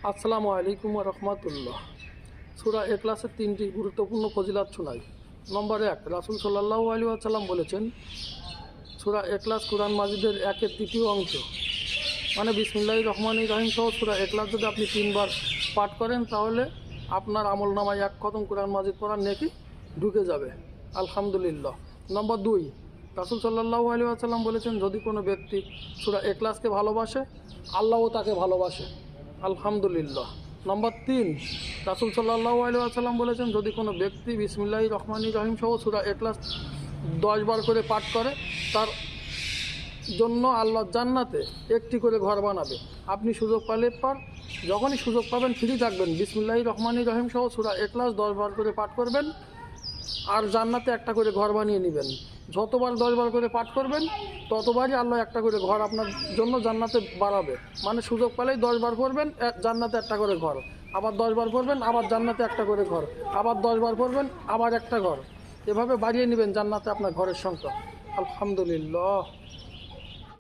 আসসালামু আলাইকুম রহমতুল্লাহ। সূরা ইখলাসের তিনটি গুরুত্বপূর্ণ ফজিলাত শোনাই। নম্বর 1, রাসূল সাল্লাল্লাহু আলাইহি ওয়াসাল্লাম বলেছেন, সূরা ইখলাস কুরআন মাজিদের 1/3 অংশ, মানে বিসমিল্লাহির রহমানির রহিম সহ সূরা ইখলাস যদি আপনি 3বার পাঠ করেন তাহলে আপনার আমলনামায় 1 খতম কুরআন মাজিদ পড়ার নেকি ঢুকে যাবে। আলহামদুলিল্লাহ। নম্বর 2, রাসূল সাল্লাল্লাহু আলাইহি ওয়াসাল্লাম বলেছেন, যদি কোনো ব্যক্তি সূরা ইখলাসকে ভালোবাসে, আল্লাহও তাকে ভালোবাসে। আলহামদুলিল্লাহ। নম্বর 3, রাসূল সাল্লাল্লাহু আলাইহি ওয়াসাল্লাম বলেছেন, যদি কোনো ব্যক্তি বিসমিল্লাহির রহমানির রহিম সহ সূরা ইখলাস 10 বার করে পাঠ করে, তার জন্য আল্লাহ জান্নাতে একটি করে ঘর বানাবে। আপনি সুযোগ পেলে যখনই সুযোগ পাবেন ফ্রি থাকবেন, বিসমিল্লাহির রহমানির রহিম সহ সূরা ইখলাস 10 বার করে পাঠ করবেন আর জান্নাতে একটা করে ঘর বানিয়ে নেবেন। যতবার 10 বার করে পাঠ করবেন ততবারই আল্লাহ একটা করে ঘর আপনার জন্য জান্নাতে বাড়াবে। মানে সুযোগ পেলেই 10 বার পড়বেন, জান্নাতে একটা করে ঘর, আবার 10 বার পড়বেন, আবার জান্নাতে একটা করে ঘর, আবার 10 বার পড়বেন, আবার একটা ঘর, এভাবে বাড়িয়ে নেবেন জান্নাতে আপনার ঘরের সংখ্যা। আলহামদুলিল্লাহ।